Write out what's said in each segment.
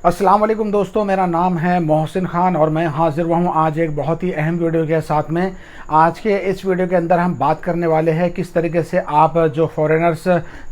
अस्सलाम वालेकुम दोस्तों, मेरा नाम है मोहसिन ख़ान और मैं हाजिर हुआ हूँ आज एक बहुत ही अहम वीडियो के साथ में। आज के इस वीडियो के अंदर हम बात करने वाले हैं किस तरीके से आप जो फॉरेनर्स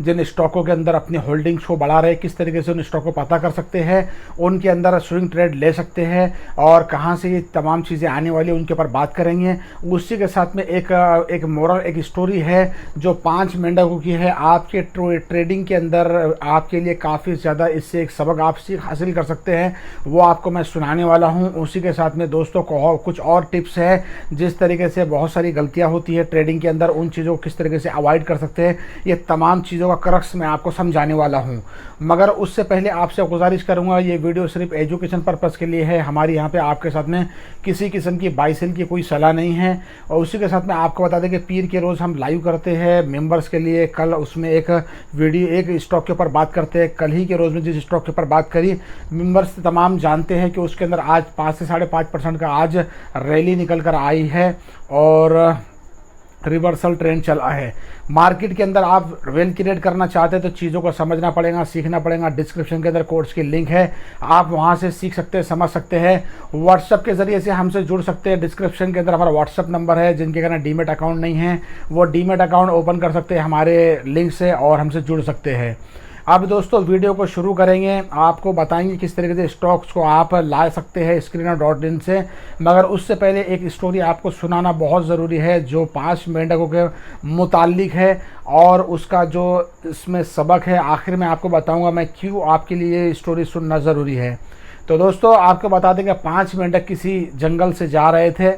जिन स्टॉकों के अंदर अपनी होल्डिंग्स को बढ़ा रहे हैं, किस तरीके से उन स्टॉक को पता कर सकते हैं, उनके अंदर स्विंग ट्रेड ले सकते हैं और कहाँ से ये तमाम चीज़ें आने वाली उनके ऊपर बात करेंगे। उसी के साथ में एक मोरल एक स्टोरी है जो 5 मेंढकों की है। आपके ट्रेडिंग के अंदर आपके लिए काफ़ी ज़्यादा इससे एक सबक आप सीख हासिल कर सकते हैं, वो आपको मैं सुनाने वाला हूं। उसी के साथ में दोस्तों को कुछ और टिप्स है जिस तरीके से बहुत सारी गलतियां होती है ट्रेडिंग के अंदर, उन चीज़ों को किस तरीके से अवॉइड कर सकते हैं, ये तमाम चीज़ों का क्रक्स मैं आपको समझाने वाला हूं। मगर उससे पहले आपसे गुजारिश करूंगा, ये वीडियो सिर्फ एजुकेशन पर्पज़ के लिए है। हमारी यहाँ पे आपके साथ में किसी किस्म की बाई सेल की कोई सलाह नहीं है। और उसी के साथ में आपको बता दें कि पीर के रोज़ हम लाइव करते हैं मेंबर्स के लिए। कल उसमें एक वीडियो एक स्टॉक के ऊपर बात करते हैं। कल ही के रोज़ में जिस स्टॉक के ऊपर बात करी, मेंबर्स तमाम जानते हैं कि उसके अंदर आज 5 से 5.5% का आज रैली निकल कर आई है और रिवर्सल ट्रेंड चला है। मार्केट के अंदर आप वेल्थ क्रिएट करना चाहते हैं तो चीज़ों को समझना पड़ेगा, सीखना पड़ेगा। डिस्क्रिप्शन के अंदर कोर्स की लिंक है, आप वहां से सीख सकते हैं, समझ सकते हैं। व्हाट्सएप के ज़रिए से हमसे जुड़ सकते हैं। डिस्क्रिप्शन के अंदर हमारा व्हाट्सएप नंबर है। जिनके कारण डीमेट अकाउंट नहीं है वो डीमेट अकाउंट ओपन कर सकते हैं हमारे लिंक से और हमसे जुड़ सकते हैं। अब दोस्तों वीडियो को शुरू करेंगे, आपको बताएंगे किस तरीके से स्टॉक्स को आप ला सकते हैं screener.in से। मगर उससे पहले एक स्टोरी आपको सुनाना बहुत ज़रूरी है जो 5 मेंढकों के मुताल्लिक है और उसका जो इसमें सबक है आखिर में आपको बताऊंगा मैं क्यों आपके लिए स्टोरी सुनना ज़रूरी है। तो दोस्तों आपको बता दें कि 5 मेंढक किसी जंगल से जा रहे थे।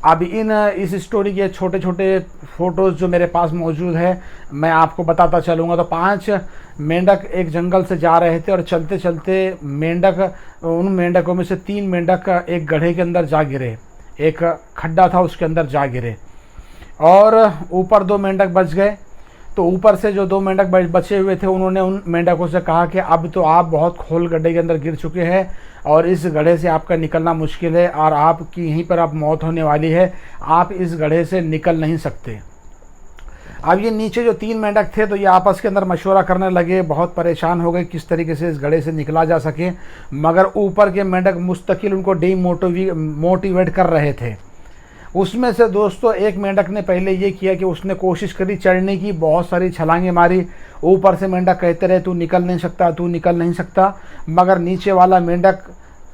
अब इस स्टोरी के छोटे छोटे फ़ोटोज़ जो मेरे पास मौजूद है मैं आपको बताता चलूँगा। तो 5 मेंढक एक जंगल से जा रहे थे और चलते चलते उन मेंढकों में से 3 मेंढक एक गड्ढे के अंदर जा गिरे। एक खड्डा था उसके अंदर जा गिरे और ऊपर 2 मेंढक बच गए। तो ऊपर से जो 2 मेंढक बचे हुए थे उन्होंने उन मेंढकों से कहा कि अब तो आप बहुत खोल गड्ढे के अंदर गिर चुके हैं और इस गड्ढे से आपका निकलना मुश्किल है और आपकी यहीं पर आप मौत होने वाली है, आप इस गड्ढे से निकल नहीं सकते। अब ये नीचे जो 3 मेंढक थे तो ये आपस के अंदर मशवरा करने लगे, बहुत परेशान हो गए किस तरीके से इस गड्ढे से निकला जा सके। मगर ऊपर के मेंढक मुस्तकिल उनको मोटिवेट कर रहे थे। उसमें से दोस्तों एक मेंढक ने पहले ये किया कि उसने कोशिश करी चढ़ने की, बहुत सारी छलांगे मारी। ऊपर से मेंढक कहते रहे तू निकल नहीं सकता, तू निकल नहीं सकता। मगर नीचे वाला मेंढक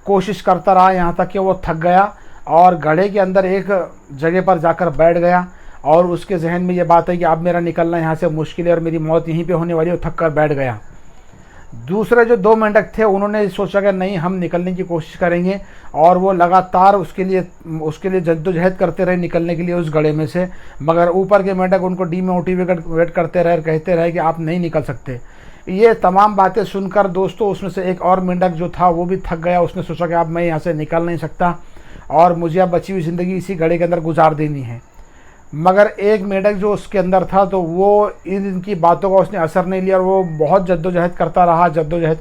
कोशिश करता रहा यहाँ तक कि वो थक गया और गड्ढे के अंदर एक जगह पर जाकर बैठ गया और उसके जहन में ये बात है कि अब मेरा निकलना यहाँ से मुश्किल है और मेरी मौत यहीं पे होने वाली है, थक कर बैठ गया। दूसरे जो 2 मेंढक थे उन्होंने सोचा कि नहीं, हम निकलने की कोशिश करेंगे और वो लगातार उसके लिए जद्दोजहद करते रहे निकलने के लिए उस गड्ढे में से। मगर ऊपर के मेंढक उनको डीमोटिवेट करते रहे, कहते रहे कि आप नहीं निकल सकते। ये तमाम बातें सुनकर दोस्तों उसमें से एक और मेंढक जो था वो भी थक गया। उसने सोचा कि अब मैं यहाँ से निकल नहीं सकता और मुझे अब बची हुई ज़िंदगी इसी गड्ढे के अंदर गुजार देनी है। मगर एक मेंढक जो उसके अंदर था तो वो इनकी बातों का उसने असर नहीं लिया और वो बहुत जद्दोजहद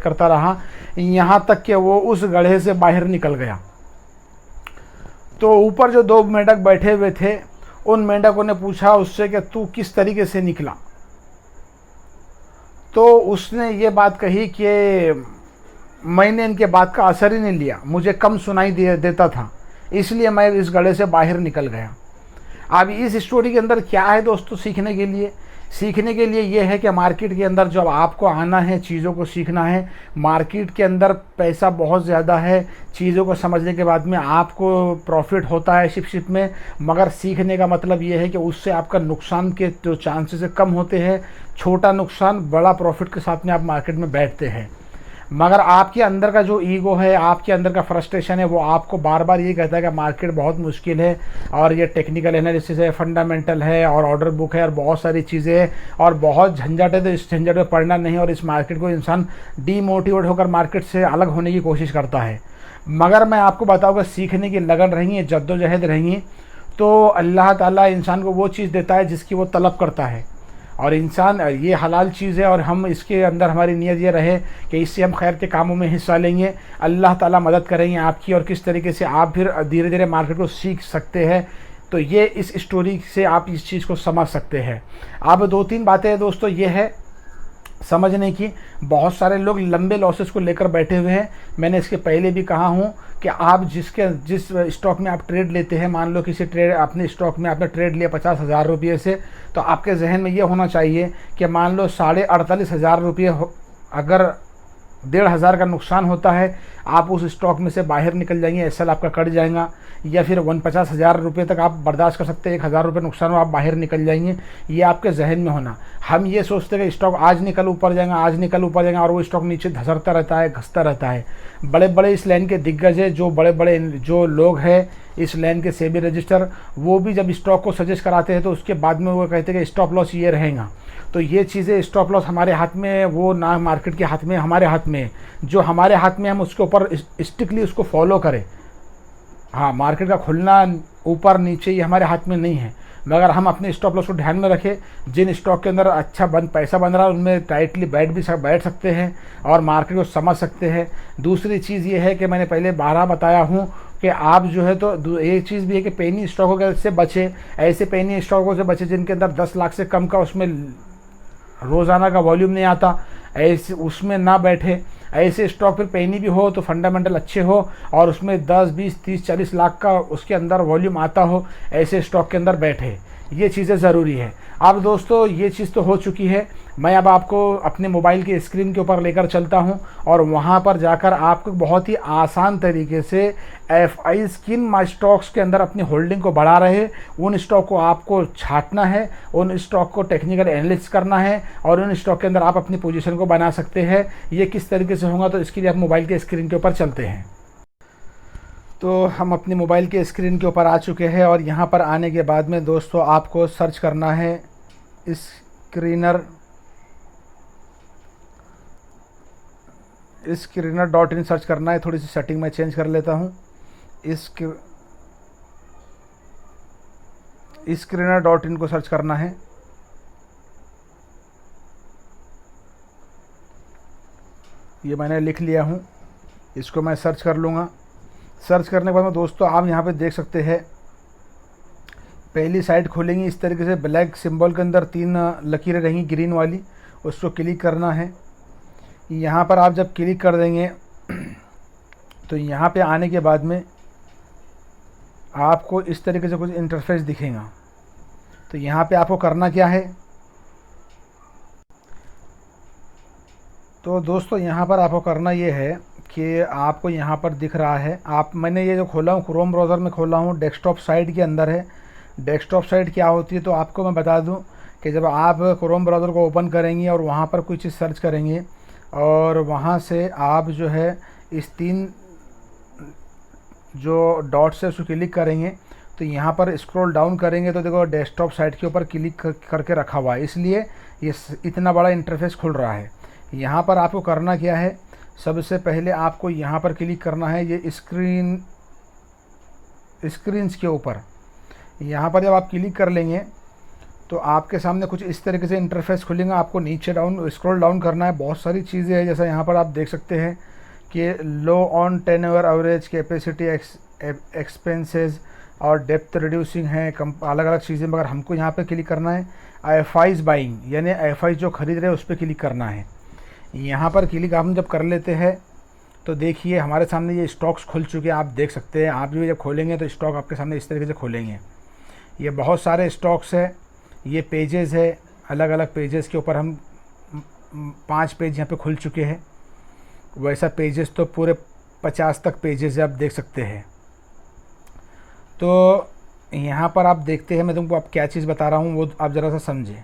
करता रहा यहाँ तक कि वो उस गड्ढे से बाहर निकल गया। तो ऊपर जो 2 मेंढक बैठे हुए थे उन मेंढकों ने पूछा उससे कि तू किस तरीके से निकला। तो उसने ये बात कही कि मैंने इनके बात का असर ही नहीं लिया, मुझे कम सुनाई देता था, इसलिए मैं इस गड्ढे से बाहर निकल गया। अब इस स्टोरी के अंदर क्या है दोस्तों सीखने के लिए ये है कि मार्केट के अंदर जब आपको आना है, चीज़ों को सीखना है। मार्केट के अंदर पैसा बहुत ज़्यादा है, चीज़ों को समझने के बाद में आपको प्रॉफिट होता है शिप में। मगर सीखने का मतलब ये है कि उससे आपका नुकसान के जो चांसेस कम होते हैं, छोटा नुकसान बड़ा प्रॉफिट के साथ में आप मार्केट में बैठते हैं। मगर आपके अंदर का जो ईगो है, आपके अंदर का फ्रस्ट्रेशन है, वो आपको बार बार ये कहता है कि मार्केट बहुत मुश्किल है और ये टेक्निकल एनालिसिस है, फंडामेंटल है और ऑर्डर बुक है और बहुत सारी चीज़ें हैं और बहुत झंझट है, तो इस झंझट में पड़ना नहीं। और इस मार्केट को इंसान डीमोटिवेट होकर मार्केट से अलग होने की कोशिश करता है। मगर मैं आपको बताऊँगा सीखने की लगन रहेंगी, जद्दोजहद रहेंगी तो अल्लाह ताला इंसान को वो चीज़ देता है जिसकी वो तलब करता है। और इंसान ये हलाल चीज़ है और हम इसके अंदर हमारी नीयत ये रहे कि इससे हम खैर के कामों में हिस्सा लेंगे, अल्लाह ताला मदद करेंगे आपकी और किस तरीके से आप फिर धीरे धीरे मार्केट को सीख सकते हैं। तो ये इस स्टोरी से आप इस चीज़ को समझ सकते हैं। अब 2-3 बातें दोस्तों ये है समझने की। बहुत सारे लोग लंबे लॉसेस को लेकर बैठे हुए हैं। मैंने इसके पहले भी कहा हूँ कि आप जिस स्टॉक में आप ट्रेड लेते हैं, मान लो किसी ट्रेड अपने स्टॉक में आपने ट्रेड लिया 50,000 रुपये से, तो आपके जहन में ये होना चाहिए कि मान लो 48,500 रुपये अगर 1,500 का नुकसान होता है, आप उस स्टॉक में से बाहर निकल जाएंगे, एसएल आपका कट जाएगा, या फिर 50,000 रुपये तक आप बर्दाश्त कर सकते हैं, 1,000 रुपये नुकसान हो आप बाहर निकल जाएंगे। ये आपके जहन में होना। हम ये सोचते हैं कि स्टॉक आज निकल ऊपर जाएगा, आज निकल ऊपर जाएगा, और वो स्टॉक नीचे धसरता रहता है, घसता रहता है। बड़े बड़े इस लाइन के दिग्गज है, जो बड़े बड़े जो लोग हैं इस लाइन के सेबी रजिस्टर, वो भी जब स्टॉक को सजेस्ट कराते हैं तो उसके बाद में वो कहते हैं कि स्टॉप लॉस ये रहेगा। तो ये चीज़ें स्टॉप लॉस हमारे हाथ में है, वो ना मार्केट के हाथ में, हमारे हाथ में है। जो हमारे हाथ में हम उसके ऊपर स्ट्रिक्टली उसको फॉलो करें। हाँ, मार्केट का खुलना ऊपर नीचे ये हमारे हाथ में नहीं है, मगर हम अपने स्टॉप लॉस को ध्यान में रखें। जिन स्टॉक के अंदर अच्छा पैसा बन रहा है उनमें टाइटली बैठ सकते हैं और मार्केट को समझ सकते हैं। दूसरी चीज़ ये है कि मैंने पहले 12 बताया हूँ कि आप जो है तो एक चीज़ भी है कि पेनी स्टॉकों से बचे। ऐसे पेनी स्टॉकों से बचे जिनके अंदर 10 लाख से कम का उसमें रोज़ाना का वॉल्यूम नहीं आता, ऐसे उसमें ना बैठे। ऐसे स्टॉक फिर पेनी भी हो तो फंडामेंटल अच्छे हो और उसमें 10, 20, 30, 40 लाख का उसके अंदर वॉल्यूम आता हो, ऐसे स्टॉक के अंदर बैठे। ये चीज़ें ज़रूरी है। अब दोस्तों ये चीज़ तो हो चुकी है। मैं अब आपको अपने मोबाइल की स्क्रीन के ऊपर लेकर चलता हूं और वहां पर जाकर आपको बहुत ही आसान तरीके से एफआईज किन स्टॉक्स के अंदर अपनी होल्डिंग को बढ़ा रहे, उन स्टॉक को आपको छांटना है, उन स्टॉक को टेक्निकल एनालिसिस करना है और उन स्टॉक के अंदर आप अपनी पोजीशन को बना सकते हैं। ये किस तरीके से होगा, तो इसके लिए आप मोबाइल के स्क्रीन के ऊपर चलते हैं। तो हम अपने मोबाइल के स्क्रीन के ऊपर आ चुके हैं और यहाँ पर आने के बाद में दोस्तों आपको सर्च करना है screener.in सर्च करना है। थोड़ी सी सेटिंग मैं चेंज कर लेता हूँ। screener.in को सर्च करना है। ये मैंने लिख लिया हूँ, इसको मैं सर्च कर लूँगा। सर्च करने के बाद में दोस्तों आप यहाँ पे देख सकते हैं, पहली साइट खोलेंगी इस तरीके से, ब्लैक सिंबल के अंदर 3 लकीरें रहेंगी ग्रीन वाली, उसको क्लिक करना है। यहाँ पर आप जब क्लिक कर देंगे तो यहाँ पे आने के बाद में आपको इस तरीके से कुछ इंटरफेस दिखेगा। तो यहाँ पे आपको करना क्या है, तो दोस्तों यहाँ पर आपको करना ये है कि आपको यहाँ पर दिख रहा है, मैंने ये जो खोला हूँ क्रोम ब्राउज़र में खोला हूँ, डेस्कटॉप साइट के अंदर है। डेस्कटॉप साइट क्या होती है तो आपको मैं बता दूं कि जब आप क्रोम ब्राउज़र को ओपन करेंगे और वहाँ पर कोई चीज़ सर्च करेंगे और वहाँ से आप जो है इस 3 जो डॉट्स है उसको क्लिक करेंगे तो यहाँ पर स्क्रॉल डाउन करेंगे तो देखो डेस्कटॉप साइट के ऊपर क्लिक करके रखा हुआ है, इसलिए ये इतना बड़ा इंटरफेस खुल रहा है। यहाँ पर आपको करना क्या है, सबसे पहले आपको यहाँ पर क्लिक करना है ये स्क्रीन्स के ऊपर। यहाँ पर जब आप क्लिक कर लेंगे तो आपके सामने कुछ इस तरीके से इंटरफेस खुलेगा। आपको नीचे स्क्रॉल डाउन करना है, बहुत सारी चीज़ें हैं, जैसा यहाँ पर आप देख सकते हैं कि low on 10 hour average, capacity expenses और डेप्थ रिड्यूसिंग है, अलग अलग चीज़ें। मगर हमको यहाँ पे क्लिक करना है एफआईज बाइंग, यानी एफआई जो खरीद रहे हैं उस पर क्लिक करना है। यहाँ पर क्लिक हम जब कर लेते हैं तो देखिए हमारे सामने ये स्टॉक्स खुल चुके हैं, आप देख सकते हैं। आप भी जब खोलेंगे तो स्टॉक आपके सामने इस तरीके से खोलेंगे। ये बहुत सारे स्टॉक्स है, ये पेजेस है, अलग अलग पेजेस के ऊपर हम 5 पेज यहाँ पे खुल चुके हैं। वैसा पेजेस तो पूरे 50 तक पेजेस आप देख सकते हैं। तो यहाँ पर आप देखते हैं, मैं तुमको अब क्या चीज़ बता रहा हूँ वो आप ज़रा सा समझें।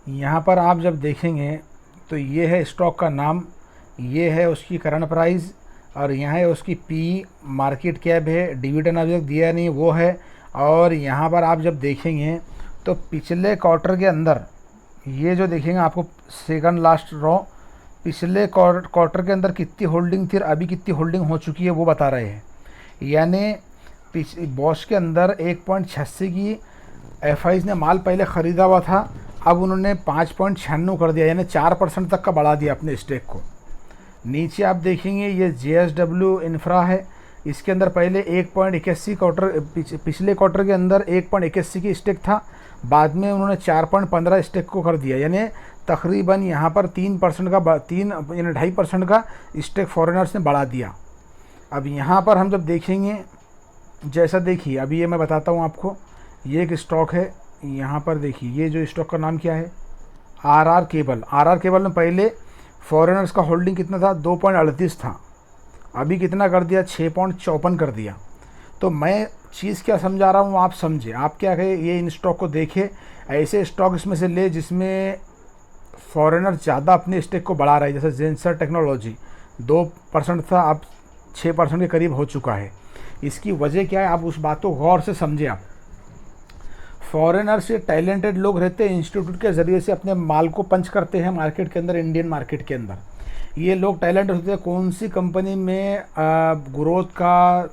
यहाँ पर आप जब देखेंगे तो ये है स्टॉक का नाम, ये है उसकी करंट प्राइस और यहाँ है उसकी पी, मार्केट कैप है, डिविडेंड अभी तक दिया नहीं वो है। और यहाँ पर आप जब देखेंगे तो पिछले क्वार्टर के अंदर ये जो देखेंगे आपको सेकंड लास्ट रो, पिछले क्वार्टर के अंदर कितनी होल्डिंग थी और अभी कितनी होल्डिंग हो चुकी है वो बता रहे हैं। यानी बॉश के अंदर 1.86 की एफआईज ने माल पहले ख़रीदा हुआ था, अब उन्होंने 5.96 कर दिया, यानी 4% तक का बढ़ा दिया अपने स्टेक को। नीचे आप देखेंगे ये JSW इंफ्रा है, इसके अंदर पहले 1.81 क्वार्टर, पिछले क्वार्टर के अंदर 1.81 की स्टेक था, बाद में उन्होंने 4.15 स्टेक को कर दिया, यानी तकरीबन यहाँ पर 3% का 2.5% का स्टेक फॉरेनर्स ने बढ़ा दिया। अब यहाँ पर हम जब देखेंगे, जैसा देखिए अभी ये मैं बताता हूँ आपको, ये एक स्टॉक है, यहाँ पर देखिए ये जो स्टॉक का नाम क्या है, आरआर केबल। आरआर केबल में पहले फॉरेनर्स का होल्डिंग कितना था, 2.38 था, अभी कितना कर दिया, 6.54 कर दिया। तो मैं चीज़ क्या समझा रहा हूँ आप समझे, आप क्या कहें, ये इन स्टॉक को देखे, ऐसे स्टॉक इसमें से ले जिसमें फॉरेनर ज़्यादा अपने स्टेक को बढ़ा रहे हैं। जैसे जेंसर टेक्नोलॉजी 2% था, अब 6% के करीब हो चुका है। इसकी वजह क्या है, आप उस बात को गौर से समझे। आप फॉरेनर से टैलेंटेड लोग रहते हैं, इंस्टीट्यूट के ज़रिए से अपने माल को पंच करते हैं मार्केट के अंदर, इंडियन मार्केट के अंदर। ये लोग टैलेंट होते हैं कौन सी कंपनी में ग्रोथ का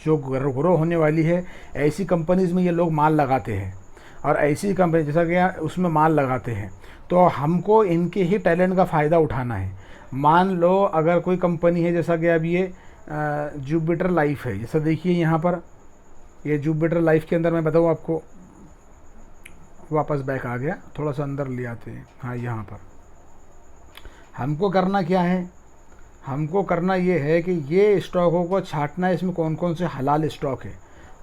जो ग्रो होने वाली है, ऐसी कंपनीज़ में ये लोग माल लगाते हैं, और ऐसी कंपनी जैसा कि उसमें माल लगाते हैं। तो हमको इनके ही टैलेंट का फ़ायदा उठाना है। मान लो अगर कोई कंपनी है, जैसा कि अब ये जुपिटर लाइफ है, जैसा देखिए यहाँ पर ये जुपिटर लाइफ के अंदर मैं बताऊँ आपको, वापस बैक आ गया, थोड़ा सा अंदर ले आते हैं। हाँ, यहाँ पर हमको करना क्या है, हमको करना ये है कि ये स्टॉकों को छांटना है, इसमें कौन कौन से हलाल स्टॉक है,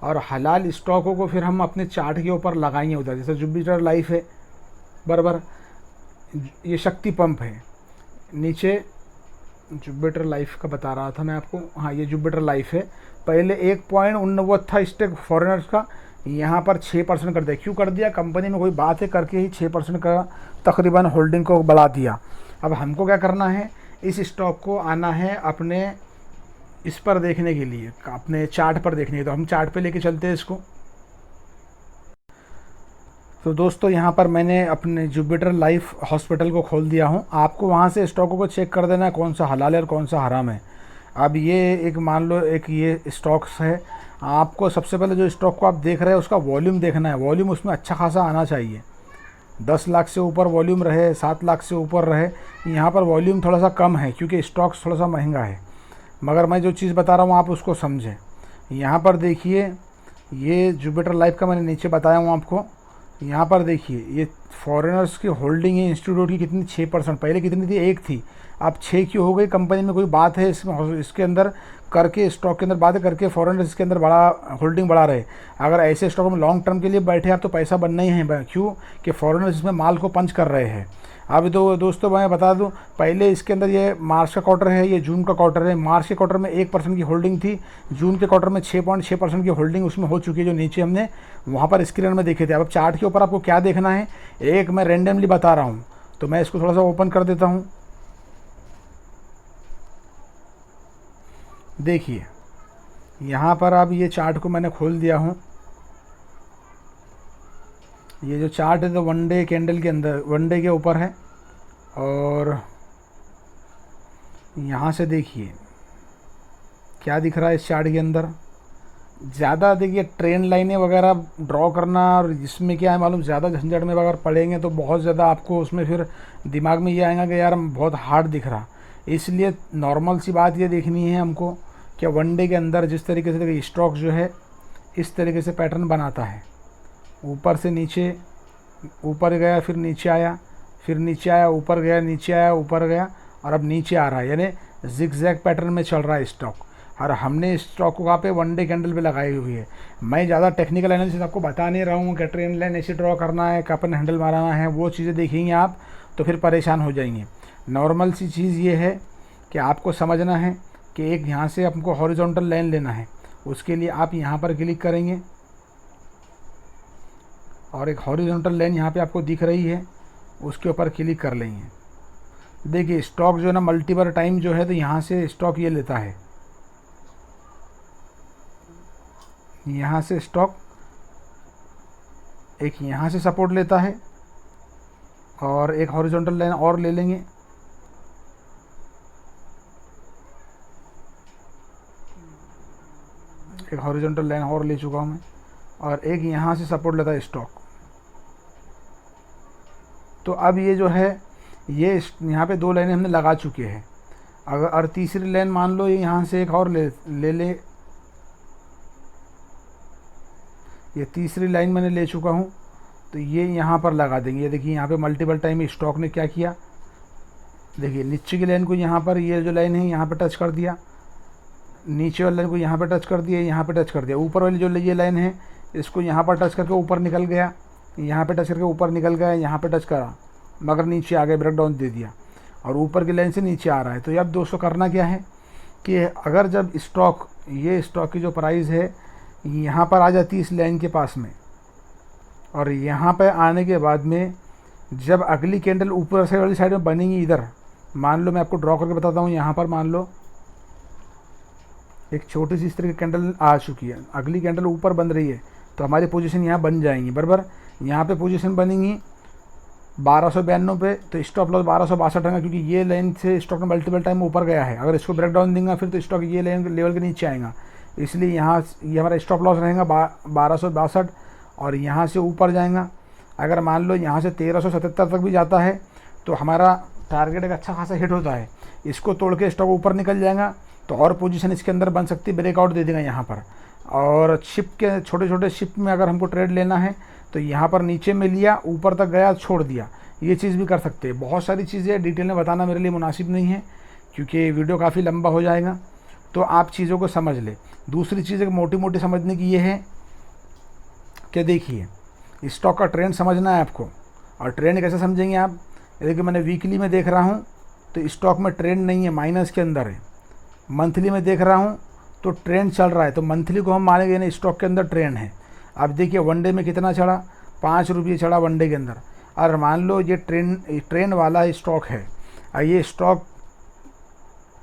और हलाल स्टॉकों को फिर हम अपने चार्ट के ऊपर लगाएंगे उधर। जैसे जुपिटर लाइफ है, बराबर, ये शक्ति पंप है, नीचे जुपिटर लाइफ का बता रहा था मैं आपको। हाँ, ये जुपिटर लाइफ है, पहले 1.89 था स्टेक फॉरेनर्स का, यहाँ पर 6% कर दिया। क्यों कर दिया, कंपनी में कोई बात है करके ही 6% का तकरीबन होल्डिंग को बढ़ा दिया। अब हमको क्या करना है, इस स्टॉक को आना है अपने इस पर देखने के लिए, अपने चार्ट पर देखने के लिए। तो हम चार्ट पे लेके चलते हैं इसको। तो दोस्तों यहाँ पर मैंने अपने जुपिटर लाइफ हॉस्पिटल को खोल दिया हूँ। आपको वहाँ से स्टॉकों को चेक कर देना है कौन सा हलाल है और कौन सा हराम है। अब ये एक मान लो एक ये स्टॉक्स है, आपको सबसे पहले जो स्टॉक को आप देख रहे हैं उसका वॉल्यूम देखना है। वॉल्यूम उसमें अच्छा खासा आना चाहिए, 10 लाख से ऊपर वॉल्यूम रहे, 7 लाख से ऊपर रहे। यहाँ पर वॉल्यूम थोड़ा सा कम है क्योंकि स्टॉक्स थोड़ा सा महंगा है, मगर मैं जो चीज़ बता रहा हूँ आप उसको समझें। यहाँ पर देखिए ये जुपिटर लाइफ का मैंने नीचे बताया हूँ आपको। यहाँ पर देखिए ये फॉरेनर्स की होल्डिंग है इंस्टीट्यूट की कितनी, 6%। पहले कितनी थी, 1 थी, अब 6 क्यों हो गई। कंपनी में कोई बात है इसके अंदर करके, स्टॉक के अंदर बातें करके फॉरेनर्स इसके अंदर बड़ा होल्डिंग बढ़ा रहे। अगर ऐसे स्टॉक में लॉन्ग टर्म के लिए बैठे आप तो पैसा बनना ही है। क्यों कि फॉरेनर्स इसमें माल को पंच कर रहे हैं। अब तो दोस्तों मैं बता दूं, पहले इसके अंदर ये मार्च का क्वार्टर है, ये जून का क्वार्टर है। मार्च के क्वार्टर में 1% की होल्डिंग थी, जून के क्वार्टर में 6.6% की होल्डिंग उसमें हो चुकी है, जो नीचे हमने वहाँ पर स्क्रीन में देखे थे। अब चार्ट के ऊपर आपको क्या देखना है, एक मैं रेंडमली बता रहा हूँ, तो मैं इसको थोड़ा सा ओपन कर देता हूँ। देखिए यहाँ पर अब ये चार्ट को मैंने खोल दिया हूँ। ये जो चार्ट है तो वन डे कैंडल के अंदर, वन डे के ऊपर है, और यहाँ से देखिए क्या दिख रहा है इस चार्ट के अंदर। ज़्यादा देखिए ट्रेंड लाइनें वगैरह ड्रॉ करना, और इसमें क्या है मालूम, ज़्यादा झंझट में अगर पड़ेंगे तो बहुत ज़्यादा आपको उसमें फिर दिमाग में ये आएगा कि यार बहुत हार्ड दिख रहा। इसलिए नॉर्मल सी बात ये देखनी है हमको कि वन डे के अंदर जिस तरीके से देखिए स्टॉक जो है इस तरीके से पैटर्न बनाता है, ऊपर से नीचे, ऊपर गया फिर नीचे आया, फिर नीचे आया, ऊपर गया, नीचे आया, ऊपर गया, और अब नीचे आ रहा है, यानी जिगजैग पैटर्न में चल रहा है स्टॉक। और हमने इस स्टॉक को वहाँ पे वन डे कैंडल पे लगाई हुई है। मैं ज़्यादा टेक्निकल एनालिसिस आपको बता नहीं रहा हूँ कि ट्रेंड लाइन ऐसे ड्रॉ करना है, कपन हैंडल मारना है, वो चीज़ें देखेंगे आप तो फिर परेशान हो जाएंगे। नॉर्मल सी चीज़ ये है कि आपको समझना है कि एक यहाँ से आपको हॉरिजॉन्टल लाइन लेना है। उसके लिए आप यहाँ पर क्लिक करेंगे और एक हॉरिजॉन्टल लाइन यहाँ पे आपको दिख रही है, उसके ऊपर क्लिक कर लेंगे। देखिए स्टॉक जो है ना मल्टीपल टाइम जो है तो यहाँ से स्टॉक ये लेता है, यहाँ से स्टॉक एक यहाँ से सपोर्ट लेता है, और एक हॉरिजॉन्टल लाइन और ले लेंगे। एक हॉरिजॉन्टल लाइन और ले चुका हूँ मैं, और एक यहाँ से सपोर्ट लेता है स्टॉक। तो अब ये जो है ये यहाँ पे 2 लाइनें हमने लगा चुके हैं। अगर और तीसरी लाइन मान लो ये यहाँ से एक और ले ले ये तीसरी लाइन मैंने ले चुका हूँ, तो ये यहाँ पर लगा देंगे। ये देखिए यहाँ पे मल्टीपल टाइम स्टॉक ने क्या किया, देखिए नीचे की लाइन को यहाँ पर, ये जो लाइन है यहाँ पे टच कर दिया, नीचे वाली लाइन को यहाँ पे टच कर दिया, यहाँ पे टच कर दिया, ऊपर वाली जो ये लाइन है इसको यहाँ पर टच करके ऊपर निकल गया, यहाँ पे टच करके ऊपर निकल गया, यहाँ पे टच करा मगर नीचे आ गया, ब्रेक डाउन दे दिया और ऊपर की लाइन से नीचे आ रहा है। तो अब दोस्तों करना क्या है कि अगर जब स्टॉक, ये स्टॉक की जो प्राइस है यहाँ पर आ जाती है इस लाइन के पास में, और यहाँ पे आने के बाद में जब अगली कैंडल ऊपर से वाली साइड में बनेगी इधर, मान लो मैं आपको ड्रॉ करके बताता हूँ, यहाँ पर मान लो एक छोटी सी इस तरह की कैंडल आ चुकी है, अगली कैंडल ऊपर बन रही है, तो हमारी पोजीशन यहाँ बन जाएंगी बराबर। यहाँ पे पोजीशन बनेंगी 1292 पे, तो स्टॉप लॉस 1262 है, क्योंककि ये लाइन से स्टॉक ने मल्टीपल टाइम ऊपर गया है। अगर इसको ब्रेक डाउन देंगे फिर तो स्टॉक ये लाइन लेवल के नीचे आएगा, इसलिए यहाँ ये हमारा स्टॉप लॉस रहेगा 1262 और यहाँ से ऊपर जाएगा। अगर मान लो यहाँ से 1377 तक भी जाता है तो हमारा टारगेट एक अच्छा खासा हिट होता है, इसको तोड़ के स्टॉक ऊपर निकल जाएगा तो और पोजीशन इसके अंदर बन सकती है, ब्रेकआउट दे देगा यहाँ पर। और शिप के छोटे छोटे शिप में अगर हमको ट्रेड लेना है तो यहाँ पर नीचे में लिया, ऊपर तक गया छोड़ दिया, ये चीज़ भी कर सकते हैं। बहुत सारी चीज़ें डिटेल में बताना मेरे लिए मुनासिब नहीं है क्योंकि वीडियो काफ़ी लंबा हो जाएगा, तो आप चीज़ों को समझ ले। दूसरी चीज़ एक मोटी मोटी समझने की ये है कि देखिए स्टॉक का ट्रेंड समझना है आपको, और ट्रेंड कैसे समझेंगे आप, देखिए मैंने वीकली में देख रहा हूँ तो स्टॉक में ट्रेंड नहीं है, माइनस के अंदर है। मंथली में देख रहा हूँ तो ट्रेंड चल रहा है, तो मंथली को हम मानेंगे ना स्टॉक के अंदर ट्रेंड है। अब देखिए वनडे में कितना चढ़ा, 5 रुपये चढ़ा वनडे के अंदर, और मान लो ये ट्रेंड वाला स्टॉक है, और ये स्टॉक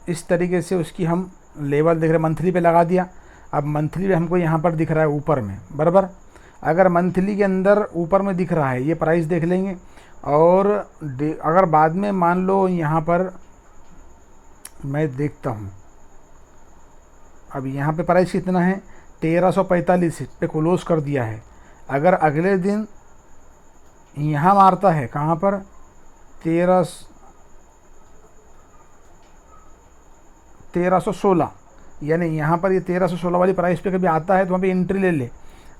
इस तरीके से उसकी हम लेवल देख रहे हैं, मंथली पे लगा दिया। अब मंथली पे हमको यहाँ पर दिख रहा है ऊपर में बराबर, अगर मंथली के अंदर ऊपर में दिख रहा है ये प्राइस देख लेंगे। और अगर बाद में मान लो यहाँ पर मैं देखता हूँ, अब यहाँ पे प्राइस कितना है 1345 पे क्लोज कर दिया है। अगर अगले दिन यहाँ मारता है कहाँ पर 1316, यानी यहाँ पर ये 1316 वाली प्राइस पे कभी आता है तो वहाँ पे एंट्री ले ले।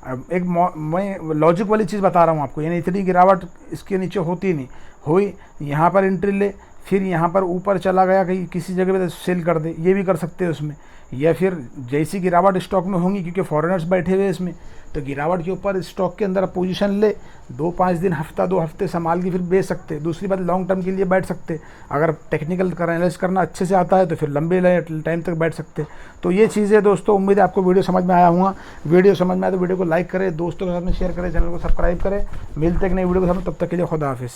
अब एक मैं लॉजिक वाली चीज़ बता रहा हूँ आपको, यानी इतनी गिरावट इसके नीचे होती नहीं हुई, यहाँ पर एंट्री ले, फिर यहाँ पर ऊपर चला गया कहीं किसी जगह पे सेल कर दे, ये भी कर सकते हैं उसमें। या फिर जैसी गिरावट स्टॉक में होंगी, क्योंकि फॉरेनर्स बैठे हुए इसमें, तो गिरावट के ऊपर स्टॉक के अंदर पोजीशन ले, 2-5 दिन, हफ्ता 2 हफ्ते संभाल के फिर बेच सकते। दूसरी बात लॉन्ग टर्म के लिए बैठ सकते, अगर टेक्निकल एनालिसिस करना अच्छे से आता है तो फिर लंबे टाइम तक बैठ सकते। तो ये चीज़ें दोस्तों, उम्मीद है आपको वीडियो समझ में आया हुआ। वीडियो समझ में आया तो वीडियो को लाइक करें, दोस्तों के साथ में शेयर करें, चैनल को सब्सक्राइब करें। मिलते एक नई वीडियो के साथ, तब तक के लिए खुदा हाफिज़।